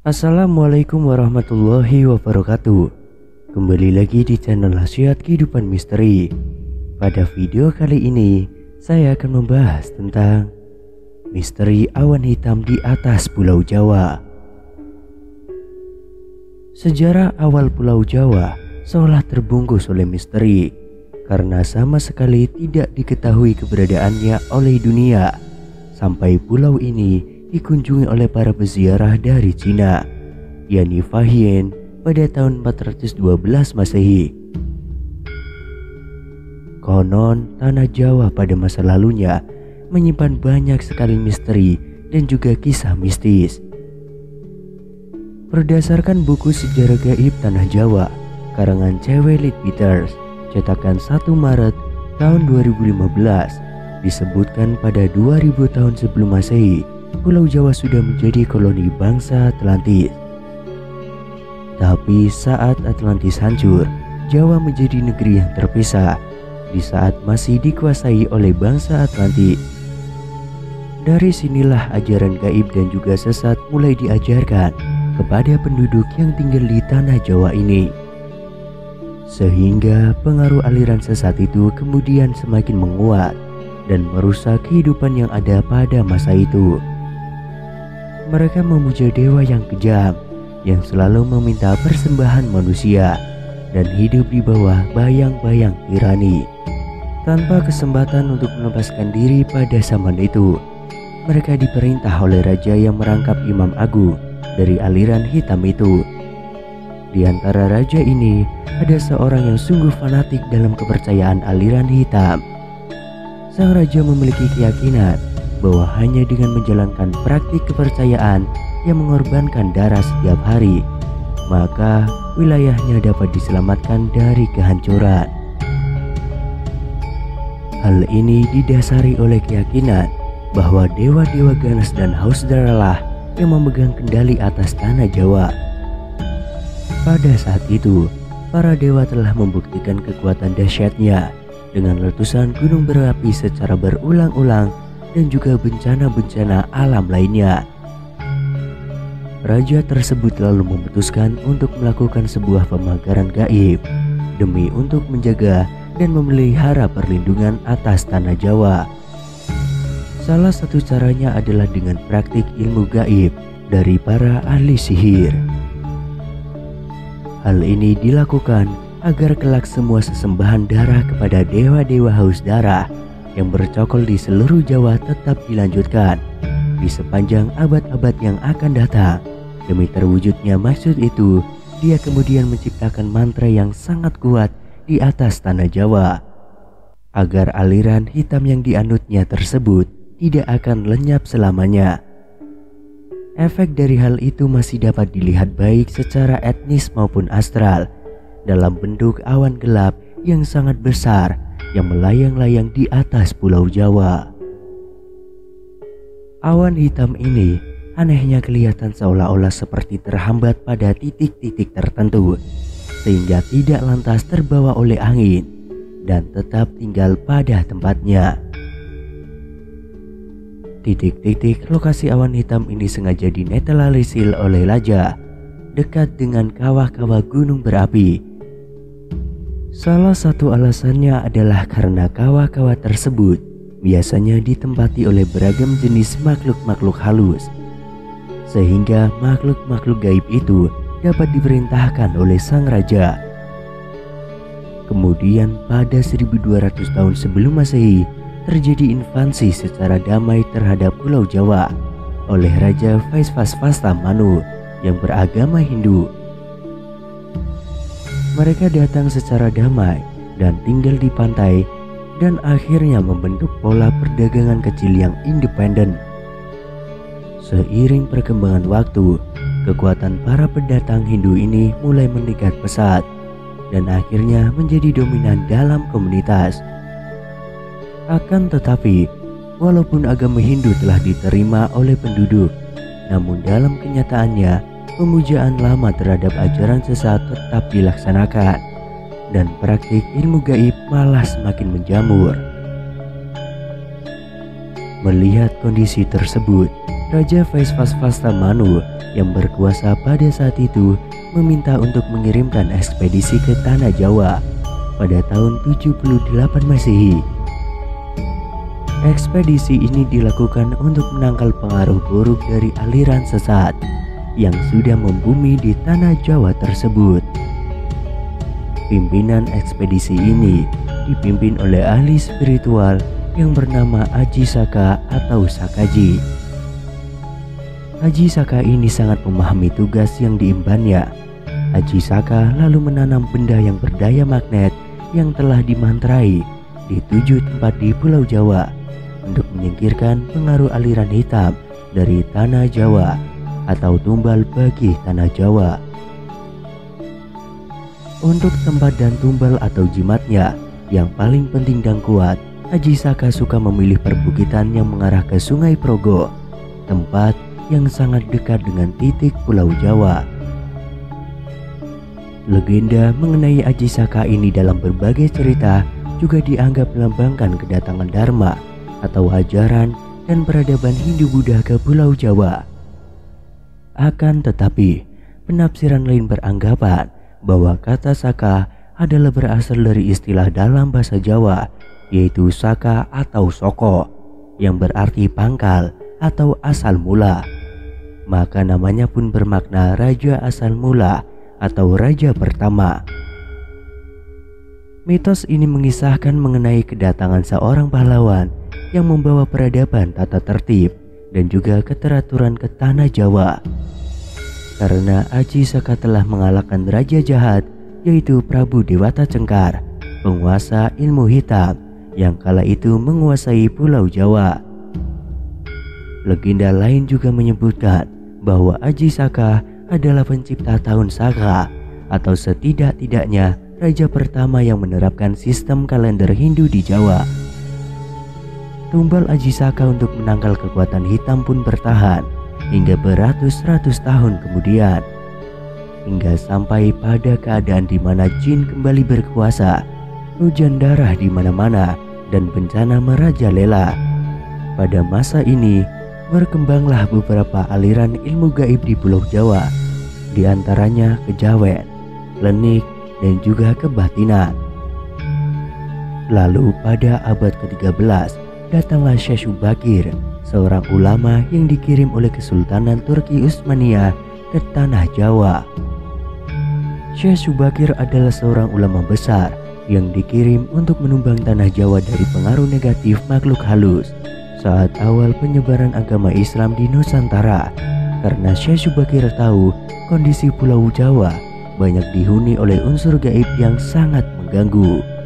Assalamualaikum warahmatullahi wabarakatuh. Kembali lagi di channel Khasiat Kehidupan Misteri. Pada video kali ini saya akan membahas tentang misteri awan hitam di atas Pulau Jawa. Sejarah awal Pulau Jawa seolah terbungkus oleh misteri karena sama sekali tidak diketahui keberadaannya oleh dunia sampai pulau ini dikunjungi oleh para peziarah dari Cina, yakni Fahian pada tahun 412 Masehi. Konon tanah Jawa pada masa lalunya menyimpan banyak sekali misteri dan juga kisah mistis. Berdasarkan buku Sejarah Gaib Tanah Jawa karangan C.W. Leadbeater cetakan 1 Maret tahun 2015, disebutkan pada 2000 tahun sebelum Masehi Pulau Jawa sudah menjadi koloni bangsa Atlantis. Tapi saat Atlantis hancur, Jawa menjadi negeri yang terpisah di saat masih dikuasai oleh bangsa Atlantis. Dari sinilah ajaran gaib dan juga sesat mulai diajarkan kepada penduduk yang tinggal di tanah Jawa ini. Sehingga pengaruh aliran sesat itu kemudian semakin menguat dan merusak kehidupan yang ada pada masa itu. Mereka memuja dewa yang kejam, yang selalu meminta persembahan manusia dan hidup di bawah bayang-bayang tirani. Tanpa kesempatan untuk melepaskan diri pada zaman itu, mereka diperintah oleh raja yang merangkap Imam Agung dari aliran hitam itu. Di antara raja ini ada seorang yang sungguh fanatik dalam kepercayaan aliran hitam. Sang raja memiliki keyakinan bahwa hanya dengan menjalankan praktik kepercayaan yang mengorbankan darah setiap hari, maka wilayahnya dapat diselamatkan dari kehancuran. Hal ini didasari oleh keyakinan bahwa dewa-dewa ganas dan haus darahlah yang memegang kendali atas tanah Jawa. Pada saat itu, para dewa telah membuktikan kekuatan dahsyatnya dengan letusan gunung berapi secara berulang-ulang dan juga bencana-bencana alam lainnya. Raja tersebut lalu memutuskan untuk melakukan sebuah pemagaran gaib demi untuk menjaga dan memelihara perlindungan atas tanah Jawa. Salah satu caranya adalah dengan praktik ilmu gaib dari para ahli sihir. Hal ini dilakukan agar kelak semua sesembahan darah kepada dewa-dewa haus darah yang bercokol di seluruh Jawa tetap dilanjutkan di sepanjang abad-abad yang akan datang. Demi terwujudnya maksud itu, dia kemudian menciptakan mantra yang sangat kuat di atas tanah Jawa agar aliran hitam yang dianutnya tersebut tidak akan lenyap selamanya. Efek dari hal itu masih dapat dilihat baik secara etnis maupun astral dalam bentuk awan gelap yang sangat besar yang melayang-layang di atas Pulau Jawa. Awan hitam ini anehnya kelihatan seolah-olah seperti terhambat pada titik-titik tertentu, sehingga tidak lantas terbawa oleh angin dan tetap tinggal pada tempatnya. Titik-titik lokasi awan hitam ini sengaja dinetralisir oleh raja dekat dengan kawah-kawah gunung berapi. Salah satu alasannya adalah karena kawah-kawah tersebut biasanya ditempati oleh beragam jenis makhluk-makhluk halus, sehingga makhluk-makhluk gaib itu dapat diperintahkan oleh sang raja. Kemudian pada 1200 tahun sebelum Masehi terjadi invasi secara damai terhadap Pulau Jawa oleh Raja Vaisvasvata Manu yang beragama Hindu. Mereka datang secara damai dan tinggal di pantai dan akhirnya membentuk pola perdagangan kecil yang independen. Seiring perkembangan waktu, kekuatan para pendatang Hindu ini mulai meningkat pesat dan akhirnya menjadi dominan dalam komunitas. Akan tetapi, walaupun agama Hindu telah diterima oleh penduduk, namun dalam kenyataannya pemujaan lama terhadap ajaran sesat tetap dilaksanakan dan praktik ilmu gaib malah semakin menjamur. Melihat kondisi tersebut, Raja Vaisvasvata Manu yang berkuasa pada saat itu meminta untuk mengirimkan ekspedisi ke Tanah Jawa pada tahun 78 Masehi. Ekspedisi ini dilakukan untuk menangkal pengaruh buruk dari aliran sesat yang sudah membumi di Tanah Jawa tersebut. Pimpinan ekspedisi ini dipimpin oleh ahli spiritual yang bernama Aji Saka atau Sakaji. Aji Saka ini sangat memahami tugas yang diembannya. Aji Saka lalu menanam benda yang berdaya magnet yang telah dimantrai di 7 tempat di Pulau Jawa untuk menyingkirkan pengaruh aliran hitam dari Tanah Jawa atau tumbal bagi Tanah Jawa. Untuk tempat dan tumbal atau jimatnya yang paling penting dan kuat, Aji Saka suka memilih perbukitan yang mengarah ke Sungai Progo, tempat yang sangat dekat dengan titik Pulau Jawa. Legenda mengenai Aji Saka ini dalam berbagai cerita juga dianggap melambangkan kedatangan Dharma atau ajaran dan peradaban Hindu-Buddha ke Pulau Jawa. Akan tetapi, penafsiran lain beranggapan bahwa kata Saka adalah berasal dari istilah dalam bahasa Jawa, yaitu Saka atau Soko, yang berarti pangkal atau asal mula. Maka namanya pun bermakna raja asal mula atau raja pertama. Mitos ini mengisahkan mengenai kedatangan seorang pahlawan yang membawa peradaban tata tertib dan juga keteraturan ke Tanah Jawa. Karena Aji Saka telah mengalahkan raja jahat, yaitu Prabu Dewata Cengkar, penguasa ilmu hitam yang kala itu menguasai Pulau Jawa. Legenda lain juga menyebutkan bahwa Aji Saka adalah pencipta tahun Saka atau setidak-tidaknya raja pertama yang menerapkan sistem kalender Hindu di Jawa. Tumbal Aji Saka untuk menangkal kekuatan hitam pun bertahan hingga beratus-ratus tahun kemudian, hingga sampai pada keadaan di mana jin kembali berkuasa, hujan darah di mana-mana, dan bencana merajalela. Pada masa ini berkembanglah beberapa aliran ilmu gaib di Pulau Jawa, di antaranya kejawen, lenik, dan juga kebatinan. Lalu pada abad ke-13 datanglah Syekh Subakir, seorang ulama yang dikirim oleh Kesultanan Turki Utsmaniyah ke Tanah Jawa. Syekh Subakir adalah seorang ulama besar yang dikirim untuk menumbang Tanah Jawa dari pengaruh negatif makhluk halus saat awal penyebaran agama Islam di Nusantara. Karena Syekh Subakir tahu kondisi Pulau Jawa banyak dihuni oleh unsur gaib yang sangat mengganggu.